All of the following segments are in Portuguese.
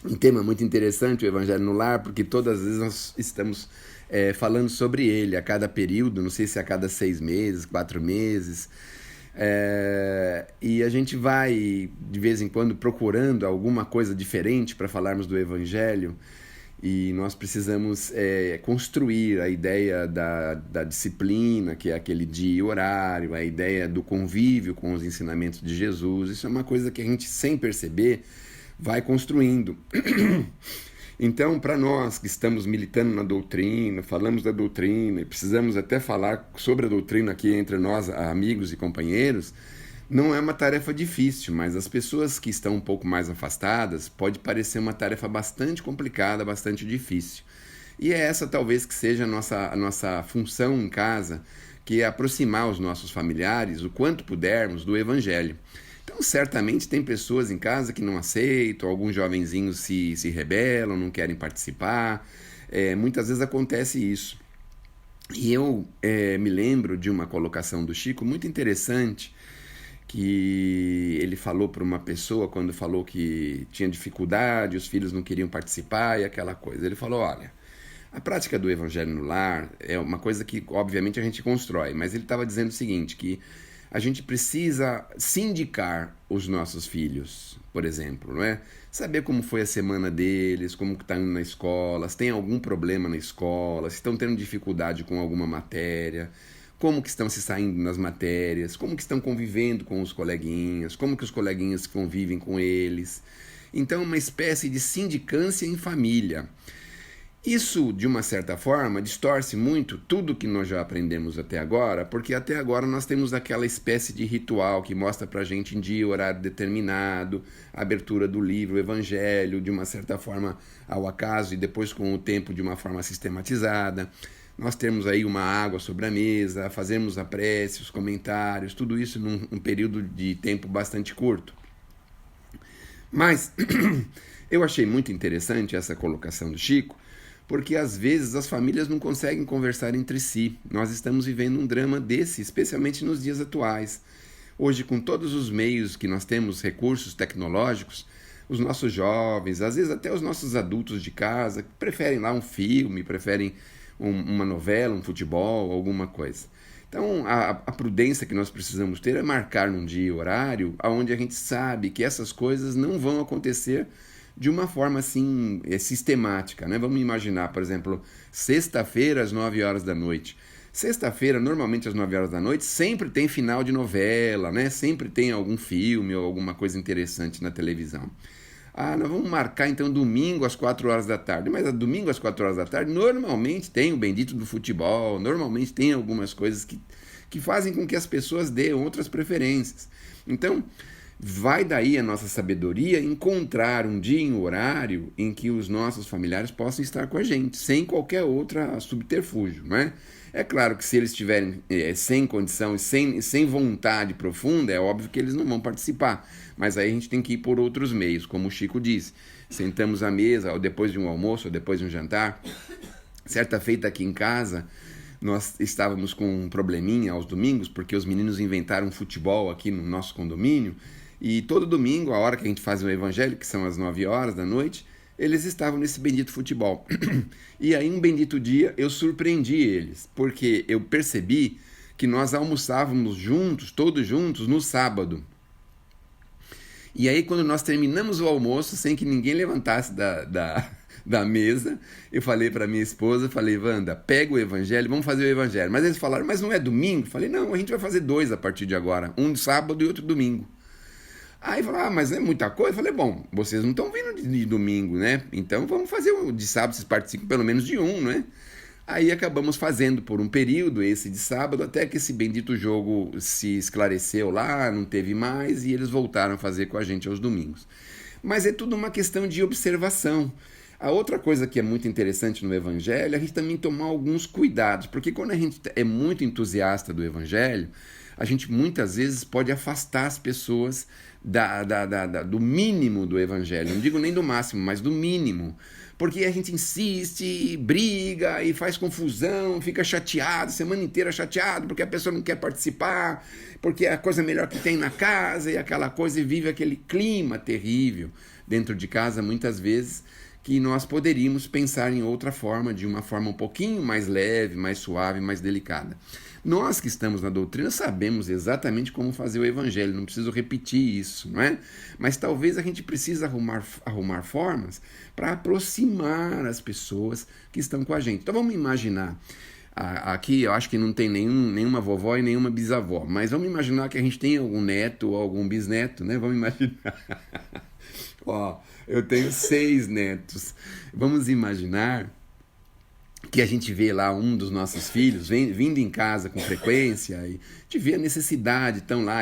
Um tema muito interessante, o Evangelho no Lar, porque todas as vezes nós estamos falando sobre ele a cada período, não sei se a cada 6 meses, 4 meses. E a gente vai, de vez em quando, procurando alguma coisa diferente para falarmos do Evangelho. E nós precisamos construir a ideia da disciplina, que é aquele dia e horário, a ideia do convívio com os ensinamentos de Jesus. Isso é uma coisa que a gente, sem perceber, vai construindo. Então, para nós que estamos militando na doutrina, falamos da doutrina e precisamos até falar sobre a doutrina aqui entre nós, amigos e companheiros, não é uma tarefa difícil, mas as pessoas que estão um pouco mais afastadas pode parecer uma tarefa bastante complicada, bastante difícil. E é essa talvez que seja a nossa função em casa, que é aproximar os nossos familiares, o quanto pudermos, do Evangelho. Então, certamente tem pessoas em casa que não aceitam, alguns jovenzinhos se rebelam, não querem participar. Muitas vezes acontece isso. E eu me lembro de uma colocação do Chico muito interessante, que ele falou para uma pessoa quando falou que tinha dificuldade, os filhos não queriam participar e aquela coisa. Ele falou, olha, a prática do evangelho no lar é uma coisa que, obviamente, a gente constrói, mas ele estava dizendo o seguinte, que a gente precisa sindicar os nossos filhos, por exemplo, não é? Saber como foi a semana deles, como está indo na escola, se tem algum problema na escola, se estão tendo dificuldade com alguma matéria, como que estão se saindo nas matérias, como que estão convivendo com os coleguinhas, como que os coleguinhas convivem com eles. Então, uma espécie de sindicância em família. Isso, de uma certa forma, distorce muito tudo que nós já aprendemos até agora, porque até agora nós temos aquela espécie de ritual que mostra pra gente em dia, horário determinado, a abertura do livro, o evangelho, de uma certa forma ao acaso e depois com o tempo de uma forma sistematizada. Nós temos aí uma água sobre a mesa, fazemos a prece, os comentários, tudo isso num período de tempo bastante curto. Mas eu achei muito interessante essa colocação do Chico, porque às vezes as famílias não conseguem conversar entre si. Nós estamos vivendo um drama desse, especialmente nos dias atuais. Hoje, com todos os meios que nós temos, recursos tecnológicos, os nossos jovens, às vezes até os nossos adultos de casa, preferem lá um filme, preferem uma novela, um futebol, alguma coisa. Então, a prudência que nós precisamos ter é marcar num dia e horário onde a gente sabe que essas coisas não vão acontecer de uma forma assim sistemática, né? Vamos imaginar, por exemplo, sexta-feira às 9 horas da noite. Sexta-feira, normalmente às 9 horas da noite, sempre tem final de novela, né? Sempre tem algum filme ou alguma coisa interessante na televisão. Ah, nós vamos marcar então domingo às 4 horas da tarde. Mas domingo às 4 horas da tarde, normalmente tem o bendito do futebol, normalmente tem algumas coisas que fazem com que as pessoas dêem outras preferências. Então, vai daí a nossa sabedoria encontrar um dia e um horário em que os nossos familiares possam estar com a gente, sem qualquer outra subterfúgio, não é? É claro que se eles estiverem sem condição e sem vontade profunda, é óbvio que eles não vão participar. Mas aí a gente tem que ir por outros meios, como o Chico disse. Sentamos à mesa, ou depois de um almoço, ou depois de um jantar. Certa feita aqui em casa, nós estávamos com um probleminha aos domingos, porque os meninos inventaram futebol aqui no nosso condomínio, e todo domingo, a hora que a gente faz o evangelho, que são as 9 horas da noite, eles estavam nesse bendito futebol. E aí, um bendito dia, eu surpreendi eles, porque eu percebi que nós almoçávamos juntos, todos juntos, no sábado. E aí, quando nós terminamos o almoço, sem que ninguém levantasse da mesa, eu falei para minha esposa, falei, Wanda, pega o evangelho, vamos fazer o evangelho. Mas eles falaram, mas não é domingo? Eu falei, não, a gente vai fazer dois a partir de agora, um de sábado e outro domingo. Aí falaram, mas é muita coisa? Eu falei, bom, vocês não estão vindo de domingo, né? Então vamos fazer o de sábado, vocês participam pelo menos de um, né? Aí acabamos fazendo por um período esse de sábado, até que esse bendito jogo se esclareceu lá, não teve mais, e eles voltaram a fazer com a gente aos domingos. Mas é tudo uma questão de observação. A outra coisa que é muito interessante no Evangelho é a gente também tomar alguns cuidados, porque quando a gente é muito entusiasta do Evangelho, a gente muitas vezes pode afastar as pessoas do mínimo do evangelho. Não digo nem do máximo, mas do mínimo. Porque a gente insiste, briga e faz confusão, fica chateado, semana inteira chateado, porque a pessoa não quer participar, porque é a coisa melhor que tem na casa e aquela coisa, e vive aquele clima terrível dentro de casa, muitas vezes, que nós poderíamos pensar em outra forma, de uma forma um pouquinho mais leve, mais suave, mais delicada. Nós que estamos na doutrina sabemos exatamente como fazer o evangelho, não preciso repetir isso, não é? Mas talvez a gente precise arrumar formas para aproximar as pessoas que estão com a gente. Então vamos imaginar, aqui eu acho que não tem nenhuma vovó e nenhuma bisavó, mas vamos imaginar que a gente tem algum neto ou algum bisneto, né? Vamos imaginar. Ó, eu tenho 6 netos. Vamos imaginar que a gente vê lá um dos nossos filhos vindo em casa com frequência e a gente vê a necessidade, então lá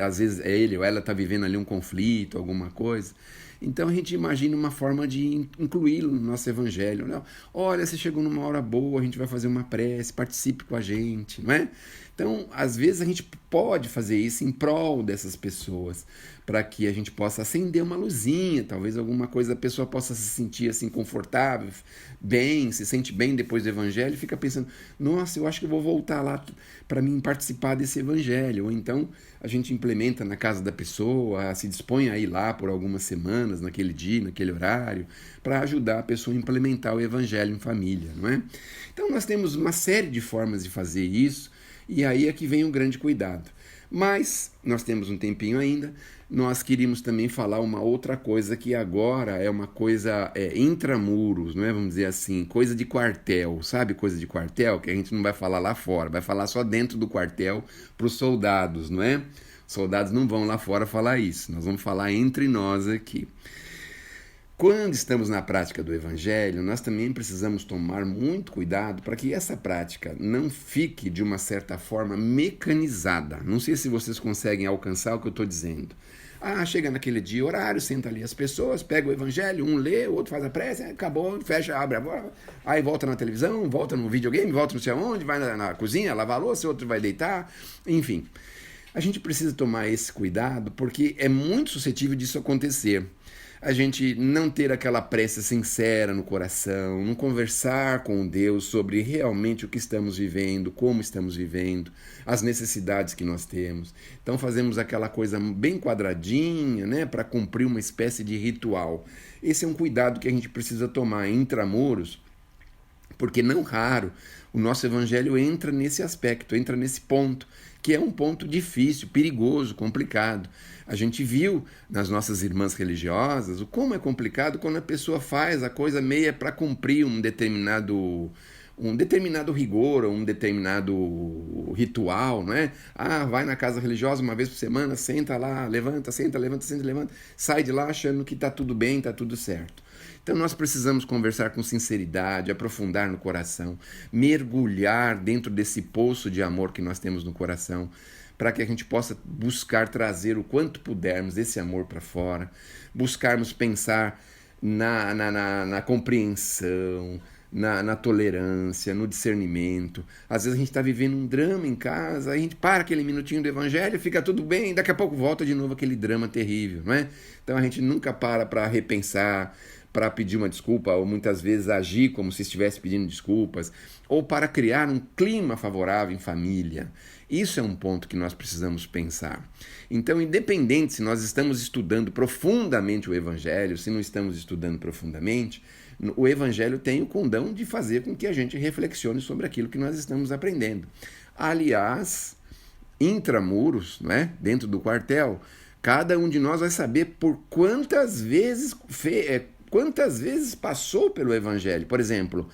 às vezes ele ou ela está vivendo ali um conflito, alguma coisa. Então a gente imagina uma forma de incluí-lo no nosso evangelho. Né? Olha, você chegou numa hora boa, a gente vai fazer uma prece, participe com a gente, não é? Então, às vezes a gente pode fazer isso em prol dessas pessoas, para que a gente possa acender uma luzinha, talvez alguma coisa a pessoa possa se sentir assim confortável, bem, se sente bem depois do evangelho e fica pensando, nossa, eu acho que eu vou voltar lá para mim participar desse evangelho. Ou então a gente implementa na casa da pessoa, se dispõe a ir lá por algumas semanas, naquele dia, naquele horário, para ajudar a pessoa a implementar o evangelho em família, não é? Então nós temos uma série de formas de fazer isso, e aí é que vem um grande cuidado. Mas nós temos um tempinho ainda, nós queríamos também falar uma outra coisa que agora é uma coisa intramuros, não é? Vamos dizer assim, coisa de quartel, sabe coisa de quartel? Que a gente não vai falar lá fora, vai falar só dentro do quartel para os soldados, não é? Os soldados não vão lá fora falar isso, nós vamos falar entre nós aqui. Quando estamos na prática do evangelho, nós também precisamos tomar muito cuidado para que essa prática não fique, de uma certa forma, mecanizada. Não sei se vocês conseguem alcançar o que eu estou dizendo. Chega naquele dia, horário, senta ali as pessoas, pega o evangelho, um lê, o outro faz a prece, acabou, fecha, abre a boca, aí volta na televisão, volta no videogame, volta não sei aonde, vai na cozinha, lavar a louça, outro vai deitar, enfim. A gente precisa tomar esse cuidado porque é muito suscetível disso acontecer. A gente não ter aquela prece sincera no coração, não conversar com Deus sobre realmente o que estamos vivendo, como estamos vivendo, as necessidades que nós temos. Então fazemos aquela coisa bem quadradinha, né, para cumprir uma espécie de ritual. Esse é um cuidado que a gente precisa tomar intramuros, porque não raro o nosso evangelho entra nesse aspecto, entra nesse ponto, que é um ponto difícil, perigoso, complicado. A gente viu nas nossas irmãs religiosas o como é complicado quando a pessoa faz a coisa meia para cumprir um determinado rigor, ou um determinado ritual, não é? Vai na casa religiosa uma vez por semana, senta lá, levanta, senta, levanta, senta, levanta, sai de lá achando que está tudo bem, está tudo certo. Então nós precisamos conversar com sinceridade, aprofundar no coração, mergulhar dentro desse poço de amor que nós temos no coração, para que a gente possa buscar trazer o quanto pudermos esse amor para fora, buscarmos pensar na compreensão, na tolerância, no discernimento. Às vezes a gente está vivendo um drama em casa, a gente para aquele minutinho do evangelho, fica tudo bem, daqui a pouco volta de novo aquele drama terrível, não é? Então a gente nunca para repensar, para pedir uma desculpa, ou muitas vezes agir como se estivesse pedindo desculpas, ou para criar um clima favorável em família. Isso é um ponto que nós precisamos pensar. Então, independente se nós estamos estudando profundamente o Evangelho, se não estamos estudando profundamente, o Evangelho tem o condão de fazer com que a gente reflexione sobre aquilo que nós estamos aprendendo. Aliás, intramuros, não é? Dentro do quartel, cada um de nós vai saber por quantas vezes passou pelo Evangelho. Por exemplo,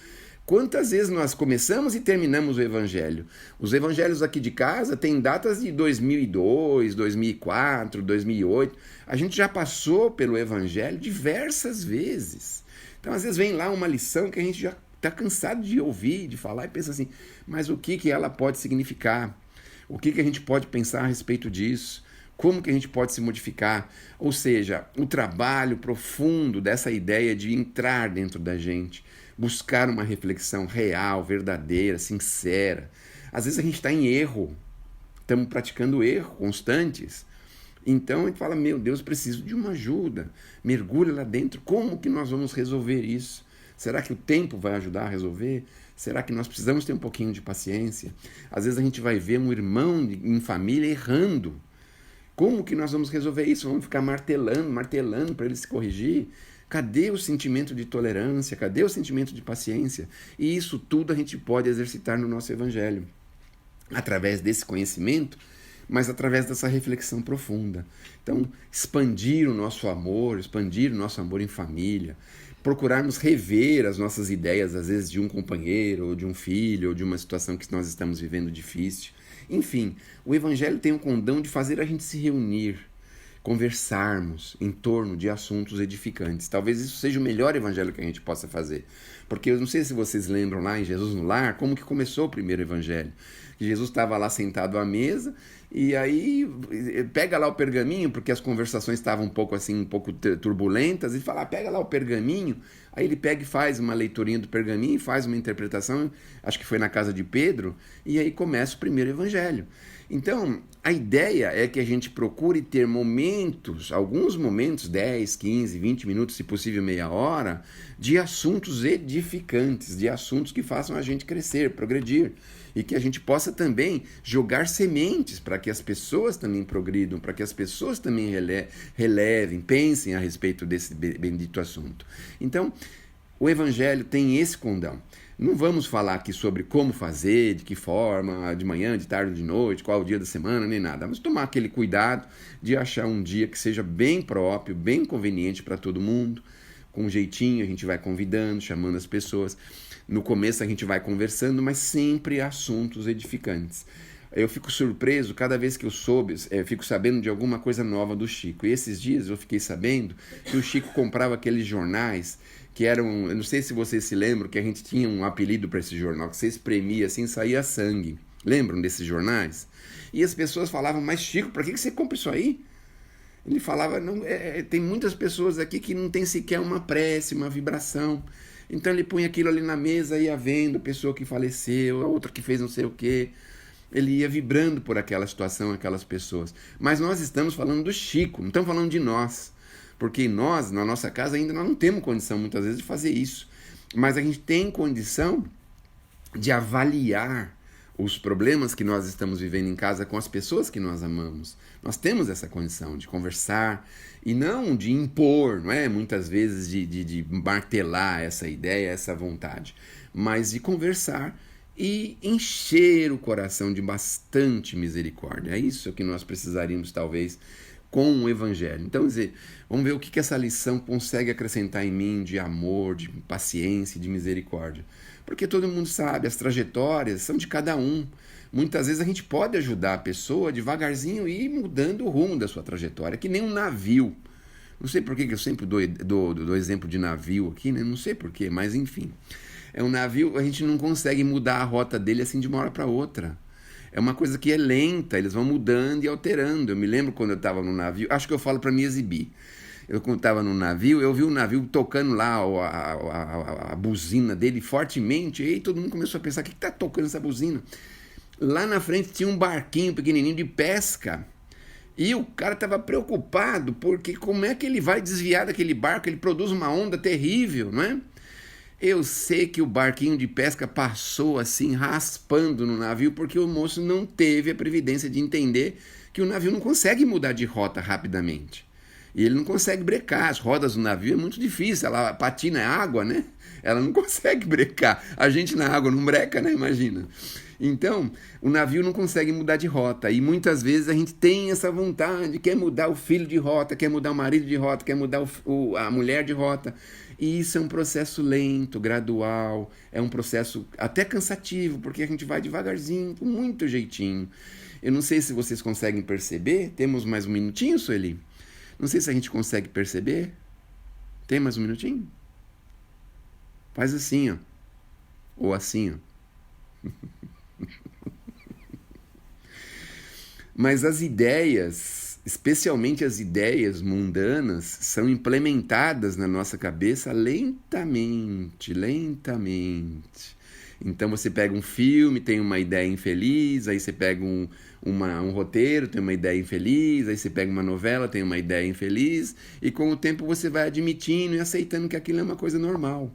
quantas vezes nós começamos e terminamos o Evangelho? Os Evangelhos aqui de casa têm datas de 2002, 2004, 2008. A gente já passou pelo Evangelho diversas vezes. Então, às vezes, vem lá uma lição que a gente já está cansado de ouvir, de falar, e pensa assim, mas o que ela pode significar? O que a gente pode pensar a respeito disso? Como que a gente pode se modificar? Ou seja, o trabalho profundo dessa ideia de entrar dentro da gente, buscar uma reflexão real, verdadeira, sincera. Às vezes a gente está em erro. estamos praticando erros constantes. Então a gente fala, meu Deus, preciso de uma ajuda. Mergulha lá dentro, como que nós vamos resolver isso? Será que o tempo vai ajudar a resolver? Será que nós precisamos ter um pouquinho de paciência? Às vezes a gente vai ver um irmão em família errando. Como que nós vamos resolver isso? Vamos ficar martelando para ele se corrigir? Cadê o sentimento de tolerância? Cadê o sentimento de paciência? E isso tudo a gente pode exercitar no nosso evangelho. Através desse conhecimento, mas através dessa reflexão profunda. Então, expandir o nosso amor em família, procurarmos rever as nossas ideias, às vezes, de um companheiro, ou de um filho, ou de uma situação que nós estamos vivendo difícil. Enfim, o Evangelho tem o condão de fazer a gente se reunir, conversarmos em torno de assuntos edificantes. Talvez isso seja o melhor evangelho que a gente possa fazer. Porque eu não sei se vocês lembram lá em Jesus no Lar, como que começou o primeiro evangelho. Jesus estava lá sentado à mesa e aí pega lá o pergaminho, porque as conversações estavam um pouco turbulentas, e fala, pega lá o pergaminho. Aí ele pega e faz uma leiturinha do pergaminho, faz uma interpretação, acho que foi na casa de Pedro, e aí começa o primeiro evangelho. Então, a ideia é que a gente procure ter alguns momentos, 10, 15, 20 minutos, se possível meia hora, de assuntos edificantes, de assuntos que façam a gente crescer, progredir. E que a gente possa também jogar sementes para que as pessoas também progridam, para que as pessoas também relevem, pensem a respeito desse bendito assunto. Então, o Evangelho tem esse condão. Não vamos falar aqui sobre como fazer, de que forma, de manhã, de tarde, de noite, qual o dia da semana, nem nada. Vamos tomar aquele cuidado de achar um dia que seja bem próprio, bem conveniente para todo mundo. Com um jeitinho a gente vai convidando, chamando as pessoas. No começo a gente vai conversando, mas sempre assuntos edificantes. Eu fico surpreso cada vez que eu fico sabendo de alguma coisa nova do Chico. E esses dias eu fiquei sabendo que o Chico comprava aqueles jornais que eram, eu não sei se vocês se lembram, que a gente tinha um apelido para esse jornal, que você espremia assim, saía sangue. Lembram desses jornais? E as pessoas falavam, mas Chico, para que você compra isso aí? Ele falava, não, tem muitas pessoas aqui que não tem sequer uma prece, uma vibração. Então ele punha aquilo ali na mesa, ia vendo a pessoa que faleceu, a outra que fez não sei o quê. Ele ia vibrando por aquela situação, aquelas pessoas. Mas nós estamos falando do Chico, não estamos falando de nós. Porque nós, na nossa casa, ainda nós não temos condição, muitas vezes, de fazer isso. Mas a gente tem condição de avaliar os problemas que nós estamos vivendo em casa com as pessoas que nós amamos. Nós temos essa condição de conversar e não de impor, não é? Muitas vezes de martelar essa ideia, essa vontade, mas de conversar e encher o coração de bastante misericórdia. É isso que nós precisaríamos, talvez, com o Evangelho. Então, vamos ver o que essa lição consegue acrescentar em mim de amor, de paciência, de misericórdia. Porque todo mundo sabe, as trajetórias são de cada um. Muitas vezes a gente pode ajudar a pessoa devagarzinho e ir mudando o rumo da sua trajetória, que nem um navio. Não sei por que eu sempre dou exemplo de navio aqui, né? Não sei por quê, mas enfim. É um navio, a gente não consegue mudar a rota dele assim de uma hora para outra. É uma coisa que é lenta, eles vão mudando e alterando. Eu me lembro quando eu estava no navio, acho que eu falo para me exibir. Eu, quando estava no navio, eu vi o navio tocando lá a buzina dele fortemente, e aí todo mundo começou a pensar, o que está tocando essa buzina? Lá na frente tinha um barquinho pequenininho de pesca, e o cara estava preocupado, porque como é que ele vai desviar daquele barco? Ele produz uma onda terrível, não é? Eu sei que o barquinho de pesca passou assim, raspando no navio, porque o moço não teve a previdência de entender que o navio não consegue mudar de rota rapidamente. E ele não consegue brecar. As rodas do navio é muito difícil, ela patina é água, né? Ela não consegue brecar. A gente na água não breca, né? Imagina. Então, o navio não consegue mudar de rota. E muitas vezes a gente tem essa vontade, quer mudar o filho de rota, quer mudar o marido de rota, quer mudar a mulher de rota. E isso é um processo lento, gradual, é um processo até cansativo, porque a gente vai devagarzinho, com muito jeitinho. Eu não sei se vocês conseguem perceber. Temos mais um minutinho, Sueli? Não sei se a gente consegue perceber. Tem mais um minutinho? Faz assim, ó. Ou assim, ó. Mas as ideias, especialmente as ideias mundanas, são implementadas na nossa cabeça lentamente, lentamente. Então você pega um filme, tem uma ideia infeliz, aí você pega um roteiro, tem uma ideia infeliz, aí você pega uma novela, tem uma ideia infeliz, e com o tempo você vai admitindo e aceitando que aquilo é uma coisa normal.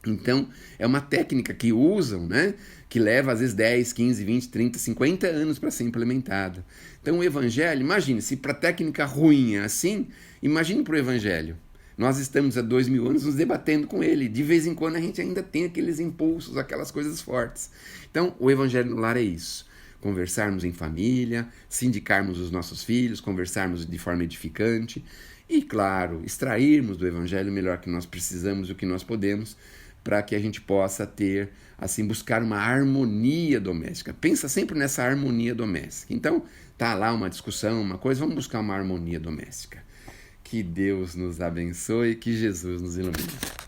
Então, é uma técnica que usam, né? Que leva às vezes 10, 15, 20, 30, 50 anos para ser implementada. Então, o evangelho, imagine, se para técnica ruim é assim, imagine para o evangelho. Nós estamos há 2000 anos nos debatendo com ele. De vez em quando a gente ainda tem aqueles impulsos, aquelas coisas fortes. Então, o evangelho no lar é isso. Conversarmos em família, sindicarmos os nossos filhos, conversarmos de forma edificante e, claro, extrairmos do evangelho o melhor que nós precisamos e o que nós podemos, para que a gente possa ter, assim, buscar uma harmonia doméstica. Pensa sempre nessa harmonia doméstica. Então, tá lá uma discussão, uma coisa, vamos buscar uma harmonia doméstica. Que Deus nos abençoe, que Jesus nos ilumine.